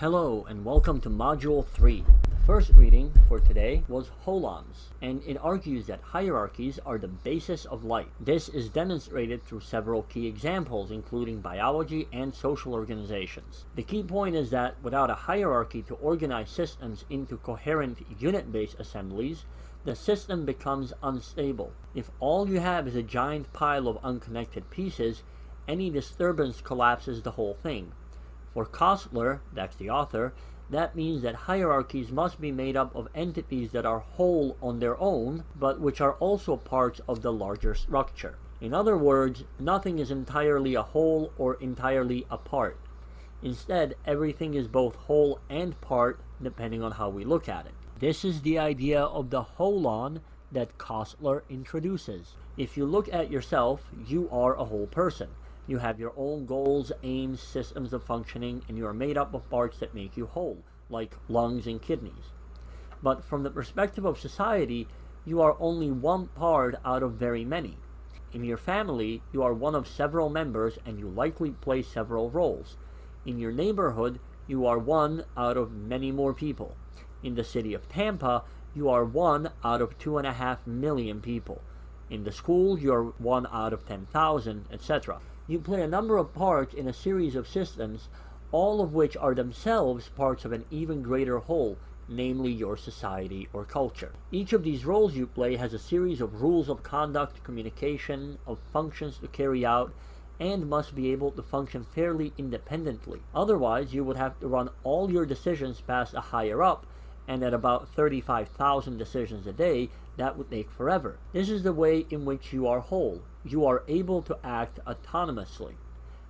Hello and welcome to Module 3. The first reading for today was Hollins, and it argues that hierarchies are the basis of life. This is demonstrated through several key examples, including biology and social organizations. The key point is that without a hierarchy to organize systems into coherent unit-based assemblies, the system becomes unstable. If all you have is a giant pile of unconnected pieces, any disturbance collapses the whole thing. For Koestler, that's the author, that means that hierarchies must be made up of entities that are whole on their own, but which are also parts of the larger structure. In other words, nothing is entirely a whole or entirely a part. Instead, everything is both whole and part, depending on how we look at it. This is the idea of the holon that Koestler introduces. If you look at yourself, you are a whole person. You have your own goals, aims, systems of functioning, and you are made up of parts that make you whole, like lungs and kidneys. But from the perspective of society, you are only one part out of very many. In your family, you are one of several members and you likely play several roles. In your neighborhood, you are one out of many more people. In the city of Tampa, you are one out of 2.5 million people. In the school, you are 1 out of 10,000, etc. You play a number of parts in a series of systems, all of which are themselves parts of an even greater whole, namely your society or culture. Each of these roles you play has a series of rules of conduct, communication, of functions to carry out, and must be able to function fairly independently. Otherwise, you would have to run all your decisions past a higher up, and at about 35,000 decisions a day, that would take forever. This is the way in which you are whole. You are able to act autonomously.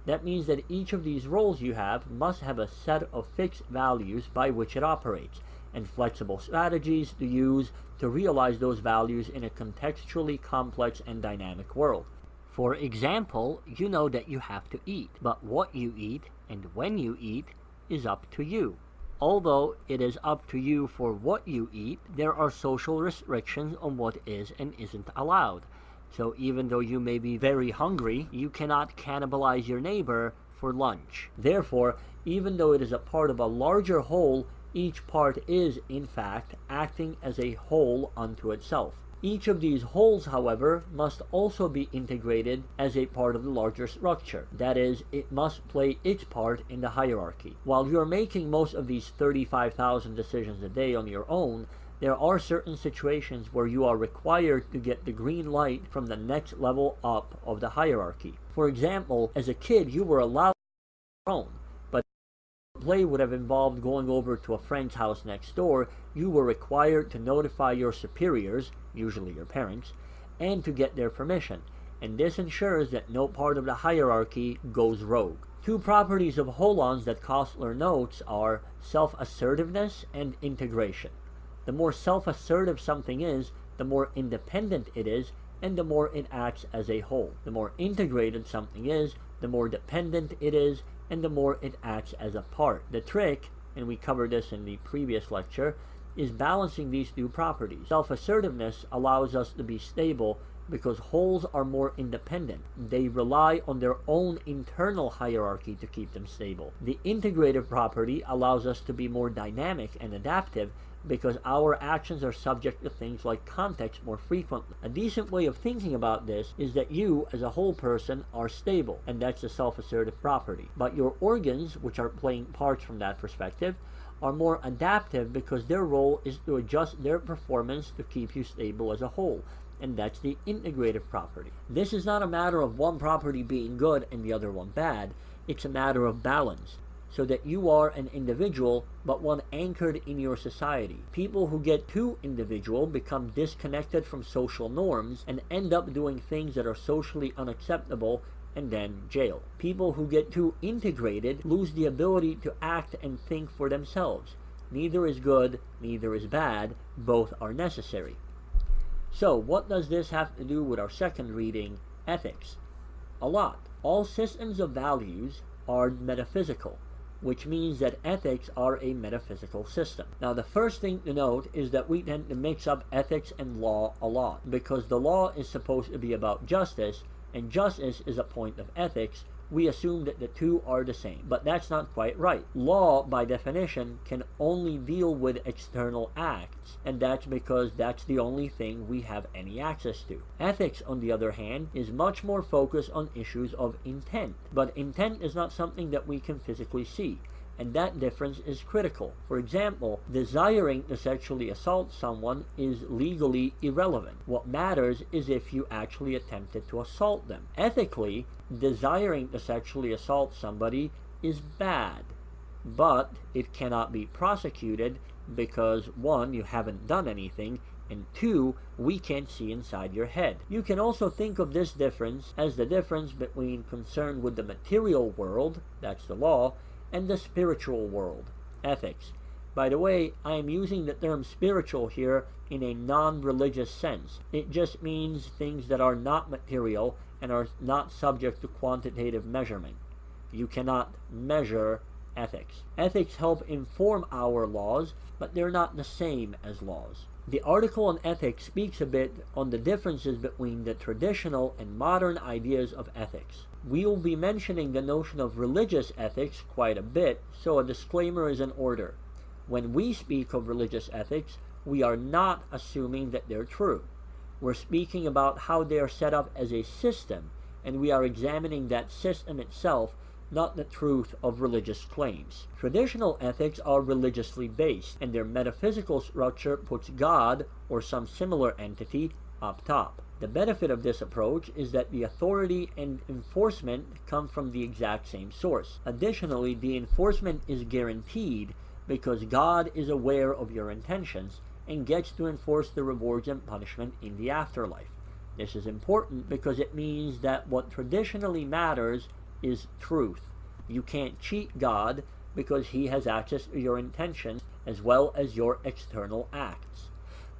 That means that each of these roles you have must have a set of fixed values by which it operates, and flexible strategies to use to realize those values in a contextually complex and dynamic world. For example, you know that you have to eat, but what you eat and when you eat is up to you. Although it is up to you for what you eat, there are social restrictions on what is and isn't allowed. So even though you may be very hungry, you cannot cannibalize your neighbor for lunch. Therefore, even though it is a part of a larger whole, each part is, in fact, acting as a whole unto itself. Each of these wholes, however, must also be integrated as a part of the larger structure. That is, it must play its part in the hierarchy. While you're making most of these 35,000 decisions a day on your own, there are certain situations where you are required to get the green light from the next level up of the hierarchy. For example, as a kid, you were allowed to your own, but play would have involved going over to a friend's house next door. You were required to notify your superiors, usually your parents, and to get their permission, and this ensures that no part of the hierarchy goes rogue. Two properties of holons that Koestler notes are self-assertiveness and integration. The more self-assertive something is, the more independent it is, and the more it acts as a whole. The more integrated something is, the more dependent it is, and the more it acts as a part. The trick, and we covered this in the previous lecture, is balancing these two properties. Self-assertiveness allows us to be stable because wholes are more independent. They rely on their own internal hierarchy to keep them stable. The integrative property allows us to be more dynamic and adaptive because our actions are subject to things like context more frequently. A decent way of thinking about this is that you, as a whole person, are stable, and that's a self-assertive property. But your organs, which are playing parts from that perspective, are more adaptive because their role is to adjust their performance to keep you stable as a whole, and that's the integrative property. This is not a matter of one property being good and the other one bad. It's a matter of balance, so that you are an individual, but one anchored in your society. People who get too individual become disconnected from social norms and end up doing things that are socially unacceptable and then jail. People who get too integrated lose the ability to act and think for themselves. Neither is good, neither is bad, both are necessary. So what does this have to do with our second reading, ethics? A lot. All systems of values are metaphysical, which means that ethics are a metaphysical system. Now, the first thing to note is that we tend to mix up ethics and law a lot, because the law is supposed to be about justice, and justice is a point of ethics, we assume that the two are the same. But that's not quite right. Law, by definition, can only deal with external acts, and that's because that's the only thing we have any access to. Ethics, on the other hand, is much more focused on issues of intent. But intent is not something that we can physically see, and that difference is critical. For example, desiring to sexually assault someone is legally irrelevant. What matters is if you actually attempted to assault them. Ethically, desiring to sexually assault somebody is bad, but it cannot be prosecuted because 1, you haven't done anything, and 2, we can't see inside your head. You can also think of this difference as the difference between concern with the material world, that's the law, and the spiritual world, ethics. By the way, I am using the term spiritual here in a non-religious sense. It just means things that are not material and are not subject to quantitative measurement. You cannot measure ethics. Ethics help inform our laws, but they're not the same as laws. The article on ethics speaks a bit on the differences between the traditional and modern ideas of ethics. We will be mentioning the notion of religious ethics quite a bit, so a disclaimer is in order. When we speak of religious ethics, we are not assuming that they're true. We're speaking about how they are set up as a system, and we are examining that system itself, not the truth of religious claims. Traditional ethics are religiously based, and their metaphysical structure puts God, or some similar entity, up top. The benefit of this approach is that the authority and enforcement come from the exact same source. Additionally, the enforcement is guaranteed because God is aware of your intentions and gets to enforce the rewards and punishment in the afterlife. This is important because it means that what traditionally matters is truth. You can't cheat God because he has access to your intentions as well as your external acts.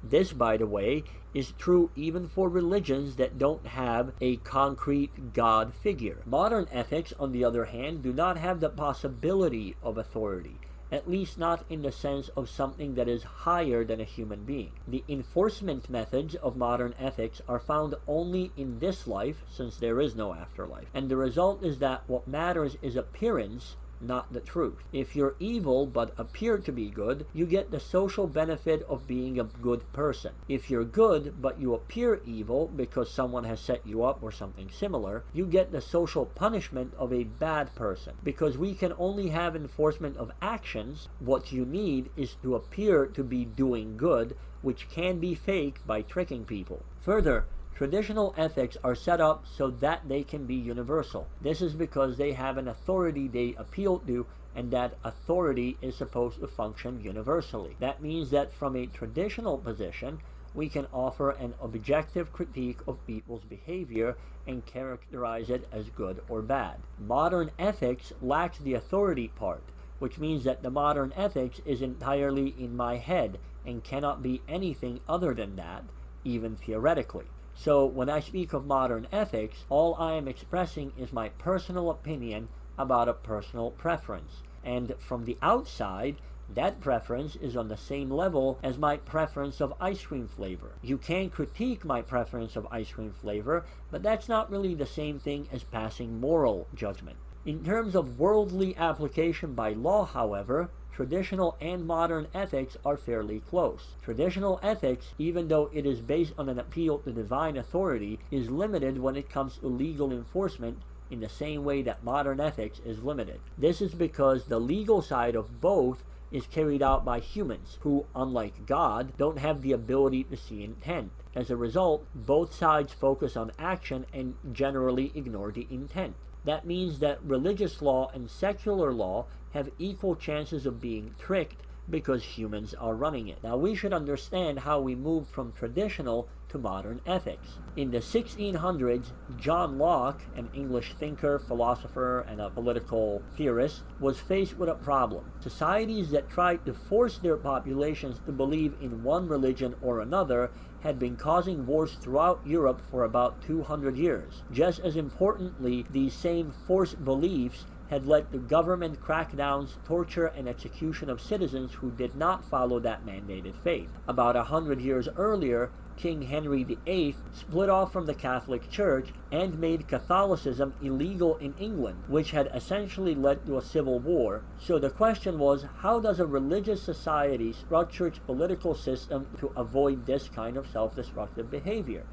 This, by the way, is true even for religions that don't have a concrete God figure. Modern ethics, on the other hand, do not have the possibility of authority, at least not in the sense of something that is higher than a human being. The enforcement methods of modern ethics are found only in this life, since there is no afterlife. And the result is that what matters is appearance, not the truth. If you're evil but appear to be good, you get the social benefit of being a good person. If you're good but you appear evil because someone has set you up or something similar, you get the social punishment of a bad person. Because we can only have enforcement of actions, what you need is to appear to be doing good, which can be faked by tricking people. Further, traditional ethics are set up so that they can be universal. This is because they have an authority they appeal to, and that authority is supposed to function universally. That means that from a traditional position, we can offer an objective critique of people's behavior and characterize it as good or bad. Modern ethics lacks the authority part, which means that the modern ethics is entirely in my head and cannot be anything other than that, even theoretically. So when I speak of modern ethics, all I am expressing is my personal opinion about a personal preference. And from the outside, that preference is on the same level as my preference of ice cream flavor. You can critique my preference of ice cream flavor, but that's not really the same thing as passing moral judgment. In terms of worldly application by law, however, traditional and modern ethics are fairly close. Traditional ethics, even though it is based on an appeal to divine authority, is limited when it comes to legal enforcement in the same way that modern ethics is limited. This is because the legal side of both is carried out by humans who, unlike God, don't have the ability to see intent. As a result, both sides focus on action and generally ignore the intent. That means that religious law and secular law have equal chances of being tricked because humans are running it. Now, we should understand how we moved from traditional to modern ethics. In the 1600s, John Locke, an English thinker, philosopher, and a political theorist, was faced with a problem. Societies that tried to force their populations to believe in one religion or another had been causing wars throughout Europe for about 200 years. Just as importantly, these same forced beliefs had led to government crackdowns, torture, and execution of citizens who did not follow that mandated faith. About 100 years earlier, King Henry VIII split off from the Catholic Church and made Catholicism illegal in England, which had essentially led to a civil war. So the question was, how does a religious society structure its political system to avoid this kind of self-destructive behavior?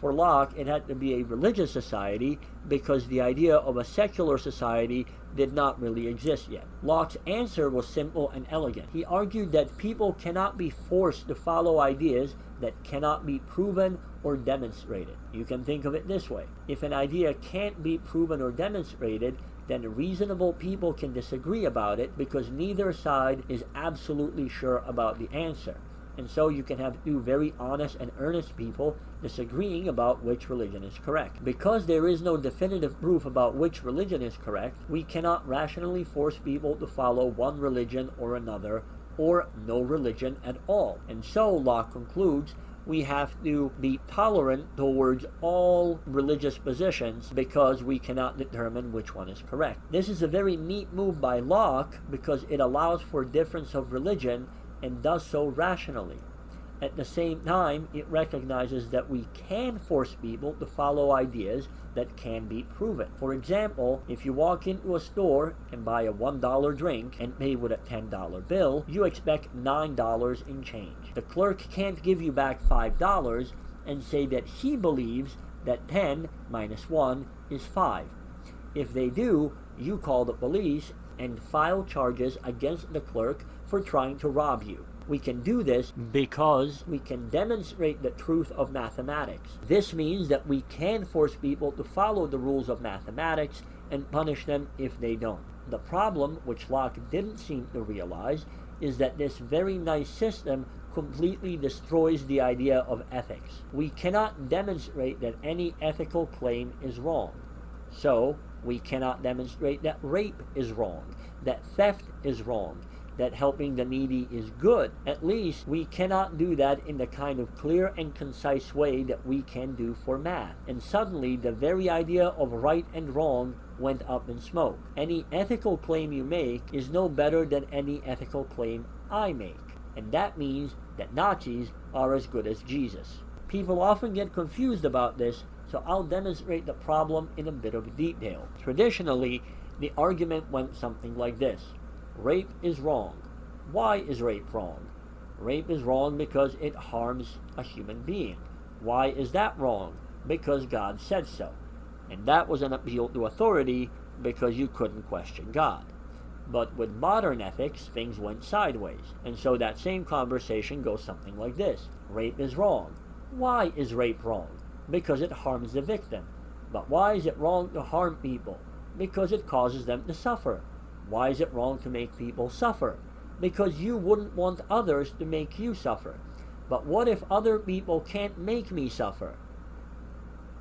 For Locke, it had to be a religious society because the idea of a secular society did not really exist yet. Locke's answer was simple and elegant. He argued that people cannot be forced to follow ideas that cannot be proven or demonstrated. You can think of it this way. If an idea can't be proven or demonstrated, then reasonable people can disagree about it because neither side is absolutely sure about the answer. And so you can have two very honest and earnest people disagreeing about which religion is correct. Because there is no definitive proof about which religion is correct, we cannot rationally force people to follow one religion or another, or no religion at all. And so, Locke concludes, we have to be tolerant towards all religious positions because we cannot determine which one is correct. This is a very neat move by Locke because it allows for difference of religion and does so rationally. At the same time, it recognizes that we can force people to follow ideas that can be proven. For example, if you walk into a store and buy a $1 drink and pay with a $10 bill, you expect $9 in change. The clerk can't give you back $5 and say that he believes that 10 minus 1 is 5. If they do, you call the police and file charges against the clerk for trying to rob you. We can do this because we can demonstrate the truth of mathematics. This means that we can force people to follow the rules of mathematics and punish them if they don't. The problem, which Locke didn't seem to realize, is that this very nice system completely destroys the idea of ethics. We cannot demonstrate that any ethical claim is wrong. So, we cannot demonstrate that rape is wrong, that theft is wrong, that helping the needy is good. At least we cannot do that in the kind of clear and concise way that we can do for math. And suddenly the very idea of right and wrong went up in smoke. Any ethical claim you make is no better than any ethical claim I make. And that means that Nazis are as good as Jesus. People often get confused about this, so I'll demonstrate the problem in a bit of detail. Traditionally, the argument went something like this. Rape is wrong. Why is rape wrong? Rape is wrong because it harms a human being. Why is that wrong? Because God said so. And that was an appeal to authority because you couldn't question God. But with modern ethics, things went sideways. And so that same conversation goes something like this. Rape is wrong. Why is rape wrong? Because it harms the victim. But why is it wrong to harm people? Because it causes them to suffer. Why is it wrong to make people suffer? Because you wouldn't want others to make you suffer. But what if other people can't make me suffer?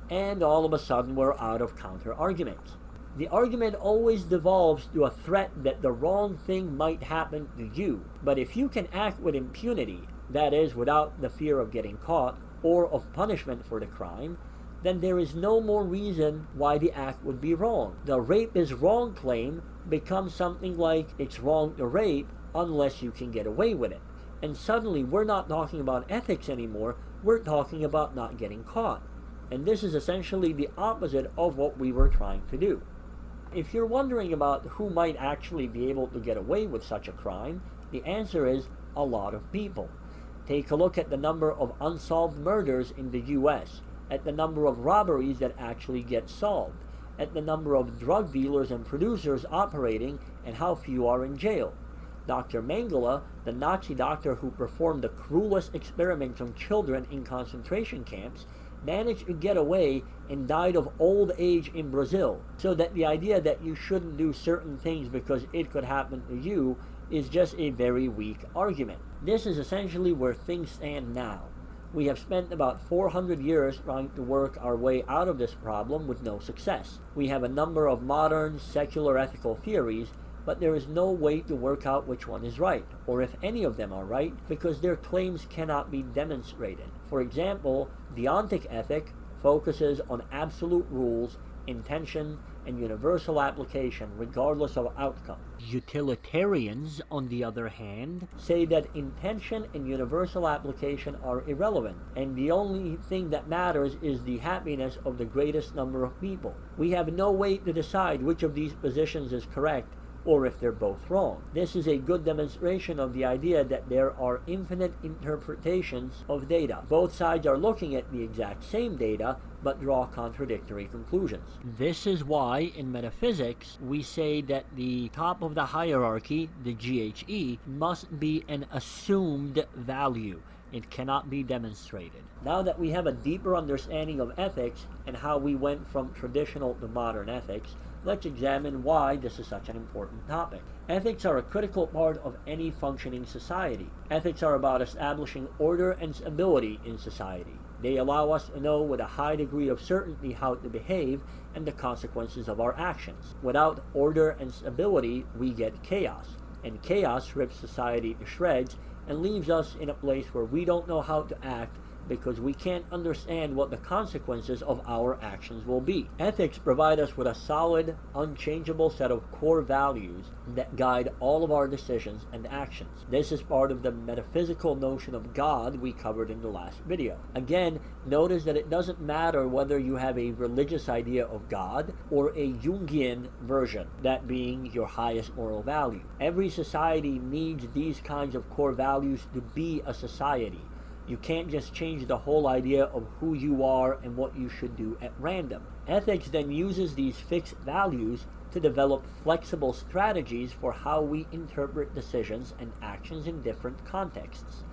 And all of a sudden we're out of counter-arguments. The argument always devolves to a threat that the wrong thing might happen to you. But if you can act with impunity, that is, without the fear of getting caught or of punishment for the crime, then there is no more reason why the act would be wrong. The rape is wrong claim becomes something like it's wrong to rape unless you can get away with it. And suddenly we're not talking about ethics anymore, we're talking about not getting caught. And this is essentially the opposite of what we were trying to do. If you're wondering about who might actually be able to get away with such a crime, the answer is a lot of people. Take a look at the number of unsolved murders in the US, at the number of robberies that actually get solved, at the number of drug dealers and producers operating, and how few are in jail. Dr. Mengele, the Nazi doctor who performed the cruelest experiments on children in concentration camps, managed to get away and died of old age in Brazil. So that the idea that you shouldn't do certain things because it could happen to you is just a very weak argument. This is essentially where things stand now. We have spent about 400 years trying to work our way out of this problem with no success. We have a number of modern, secular ethical theories, but there is no way to work out which one is right, or if any of them are right, because their claims cannot be demonstrated. For example, deontic ethic focuses on absolute rules, intention, and universal application regardless of outcome. Utilitarians, on the other hand, say that intention and universal application are irrelevant, and the only thing that matters is the happiness of the greatest number of people. We have no way to decide which of these positions is correct, or if they're both wrong. This is a good demonstration of the idea that there are infinite interpretations of data. Both sides are looking at the exact same data, but draw contradictory conclusions. This is why, in metaphysics, we say that the top of the hierarchy, the GHE, must be an assumed value. It cannot be demonstrated. Now that we have a deeper understanding of ethics and how we went from traditional to modern ethics, let's examine why this is such an important topic. Ethics are a critical part of any functioning society. Ethics are about establishing order and stability in society. They allow us to know with a high degree of certainty how to behave and the consequences of our actions. Without order and stability, we get chaos. And chaos rips society to shreds and leaves us in a place where we don't know how to act because we can't understand what the consequences of our actions will be. Ethics provide us with a solid, unchangeable set of core values that guide all of our decisions and actions. This is part of the metaphysical notion of God we covered in the last video. Again, notice that it doesn't matter whether you have a religious idea of God or a Jungian version, that being your highest moral value. Every society needs these kinds of core values to be a society. You can't just change the whole idea of who you are and what you should do at random. Ethics then uses these fixed values to develop flexible strategies for how we interpret decisions and actions in different contexts.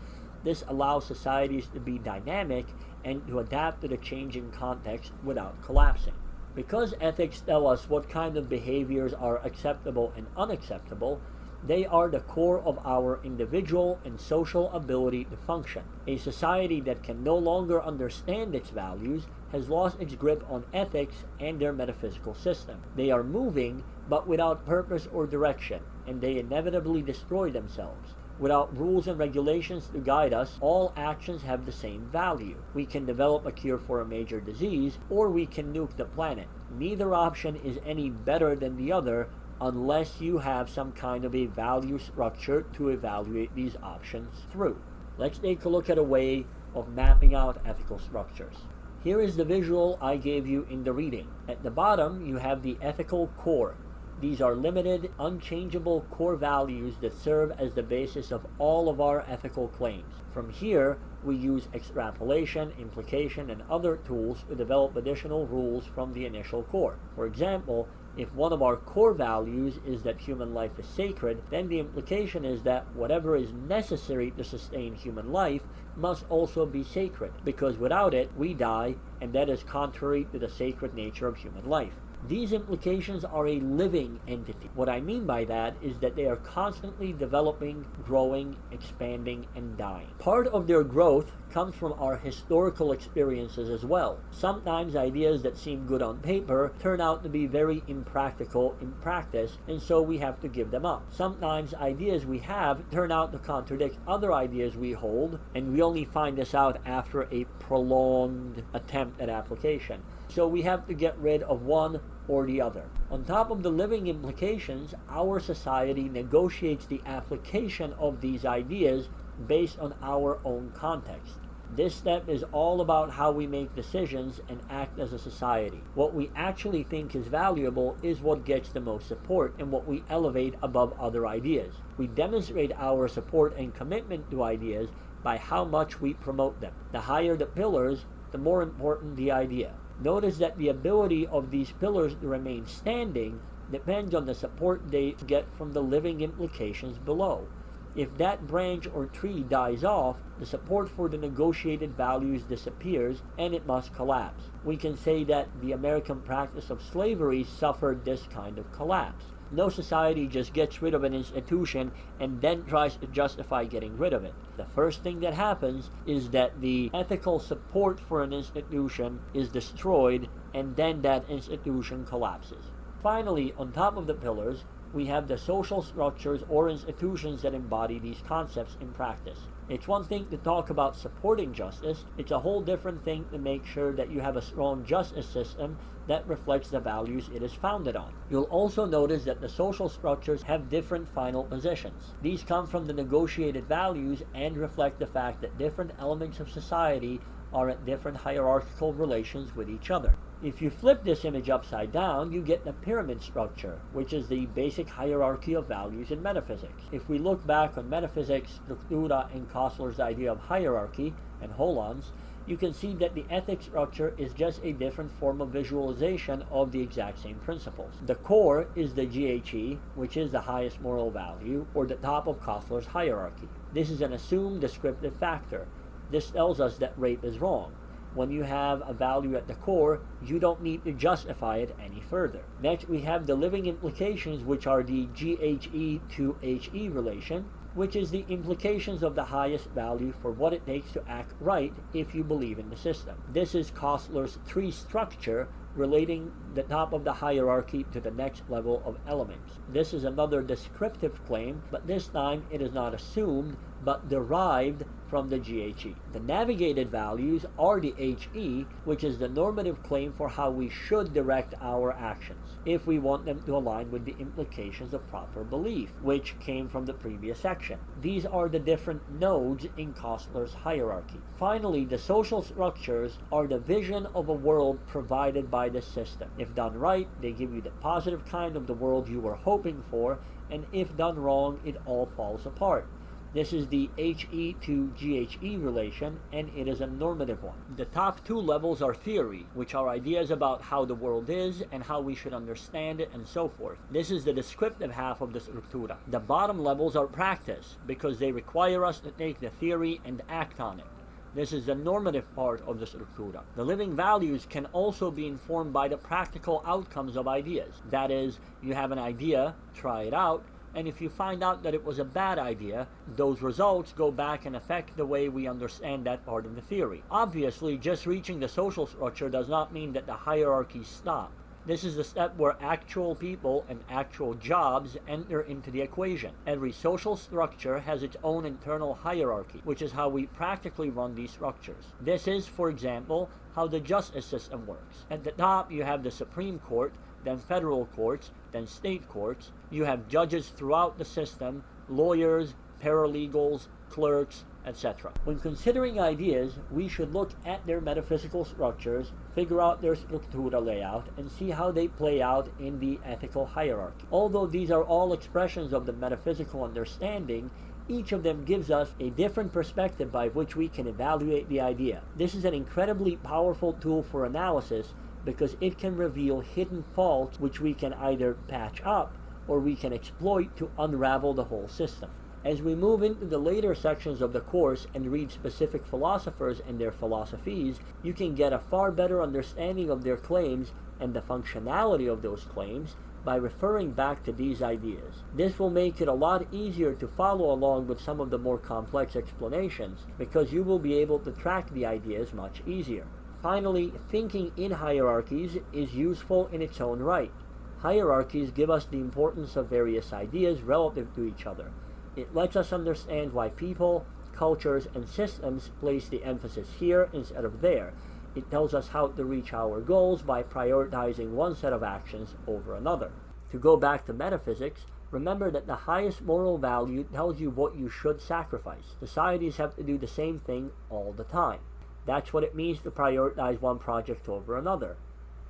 This allows societies to be dynamic and to adapt to the changing context without collapsing. Because ethics tell us what kind of behaviors are acceptable and unacceptable, they are the core of our individual and social ability to function. A society that can no longer understand its values has lost its grip on ethics and their metaphysical system. They are moving, but without purpose or direction, and they inevitably destroy themselves. Without rules and regulations to guide us, all actions have the same value. We can develop a cure for a major disease, or we can nuke the planet. Neither option is any better than the other, unless you have some kind of a value structure to evaluate these options through. Let's take a look at a way of mapping out ethical structures. Here is the visual I gave you in the reading. At the bottom, you have the ethical core. These are limited, unchangeable core values that serve as the basis of all of our ethical claims. From here, we use extrapolation, implication, and other tools to develop additional rules from the initial core. For example, if one of our core values is that human life is sacred, then the implication is that whatever is necessary to sustain human life must also be sacred, because without it, we die, and that is contrary to the sacred nature of human life. These implications are a living entity. What I mean by that is that they are constantly developing, growing, expanding, and dying. Part of their growth comes from our historical experiences as well. Sometimes ideas that seem good on paper turn out to be very impractical in practice, and so we have to give them up. Sometimes ideas we have turn out to contradict other ideas we hold, and we only find this out after a prolonged attempt at application. So we have to get rid of one or the other. On top of the living implications, our society negotiates the application of these ideas based on our own context. This step is all about how we make decisions and act as a society. What we actually think is valuable is what gets the most support and what we elevate above other ideas. We demonstrate our support and commitment to ideas by how much we promote them. The higher the pillars, the more important the idea. Notice that the ability of these pillars to remain standing depends on the support they get from the living implications below. If that branch or tree dies off, the support for the negotiated values disappears and it must collapse. We can say that the American practice of slavery suffered this kind of collapse. No society just gets rid of an institution and then tries to justify getting rid of it. The first thing that happens is that the ethical support for an institution is destroyed, and then that institution collapses. Finally, on top of the pillars, we have the social structures or institutions that embody these concepts in practice. It's one thing to talk about supporting justice, it's a whole different thing to make sure that you have a strong justice system that reflects the values it is founded on. You'll also notice that the social structures have different final positions. These come from the negotiated values and reflect the fact that different elements of society are at different hierarchical relations with each other. If you flip this image upside down, you get the pyramid structure, which is the basic hierarchy of values in metaphysics. If we look back on metaphysics, Structura, and Koestler's idea of hierarchy, and holons, you can see that the ethics structure is just a different form of visualization of the exact same principles. The core is the GHE, which is the highest moral value, or the top of Koestler's hierarchy. This is an assumed descriptive factor. This tells us that rape is wrong. When you have a value at the core, you don't need to justify it any further. Next, we have the living implications, which are the GHE to HE relation, which is the implications of the highest value for what it takes to act right if you believe in the system. This is Koestler's tree structure, relating the top of the hierarchy to the next level of elements. This is another descriptive claim, but this time it is not assumed, but derived from the GHE. The navigated values are the HE, which is the normative claim for how we should direct our actions, if we want them to align with the implications of proper belief, which came from the previous section. These are the different nodes in Koestler's hierarchy. Finally, the social structures are the vision of a world provided by the system. If done right, they give you the positive kind of the world you were hoping for, and if done wrong, it all falls apart. This is the HE to GHE relation, and it is a normative one. The top two levels are theory, which are ideas about how the world is and how we should understand it and so forth. This is the descriptive half of the Structura. The bottom levels are practice, because they require us to take the theory and act on it. This is the normative part of the Structura. The living values can also be informed by the practical outcomes of ideas. That is, you have an idea, try it out, and if you find out that it was a bad idea, those results go back and affect the way we understand that part of the theory. Obviously, just reaching the social structure does not mean that the hierarchies stop. This is the step where actual people and actual jobs enter into the equation. Every social structure has its own internal hierarchy, which is how we practically run these structures. This is, for example, how the justice system works. At the top, you have the Supreme Court, then federal courts, then state courts. You have judges throughout the system, lawyers, paralegals, clerks, etc. When considering ideas, we should look at their metaphysical structures, figure out their Structura layout, and see how they play out in the ethical hierarchy. Although these are all expressions of the metaphysical understanding, each of them gives us a different perspective by which we can evaluate the idea. This is an incredibly powerful tool for analysis, because it can reveal hidden faults which we can either patch up or we can exploit to unravel the whole system. As we move into the later sections of the course and read specific philosophers and their philosophies, you can get a far better understanding of their claims and the functionality of those claims by referring back to these ideas. This will make it a lot easier to follow along with some of the more complex explanations, because you will be able to track the ideas much easier. Finally, thinking in hierarchies is useful in its own right. Hierarchies give us the importance of various ideas relative to each other. It lets us understand why people, cultures, and systems place the emphasis here instead of there. It tells us how to reach our goals by prioritizing one set of actions over another. To go back to metaphysics, remember that the highest moral value tells you what you should sacrifice. Societies have to do the same thing all the time. That's what it means to prioritize one project over another.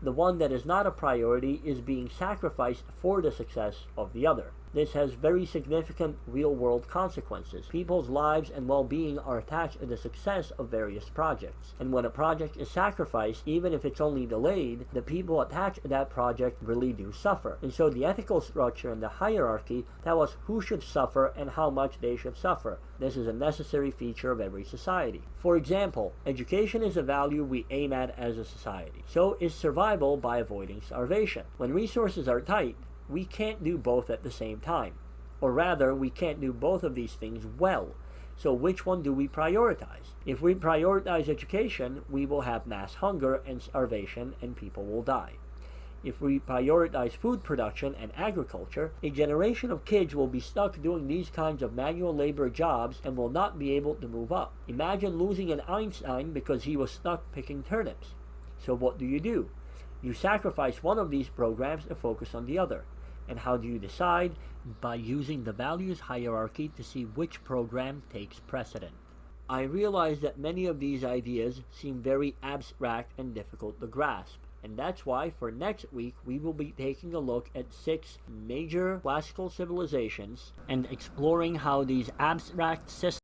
The one that is not a priority is being sacrificed for the success of the other. This has very significant real-world consequences. People's lives and well-being are attached to the success of various projects. And when a project is sacrificed, even if it's only delayed, the people attached to that project really do suffer. And so the ethical structure and the hierarchy tell us who should suffer and how much they should suffer. This is a necessary feature of every society. For example, education is a value we aim at as a society. So is survival by avoiding starvation. When resources are tight, we can't do both at the same time. Or rather, we can't do both of these things well. So which one do we prioritize? If we prioritize education, we will have mass hunger and starvation, and people will die. If we prioritize food production and agriculture, a generation of kids will be stuck doing these kinds of manual labor jobs and will not be able to move up. Imagine losing an Einstein because he was stuck picking turnips. So what do? You sacrifice one of these programs and focus on the other. And how do you decide? By using the values hierarchy to see which program takes precedent. I realize that many of these ideas seem very abstract and difficult to grasp, and that's why for next week we will be taking a look at 6 major classical civilizations and exploring how these abstract systems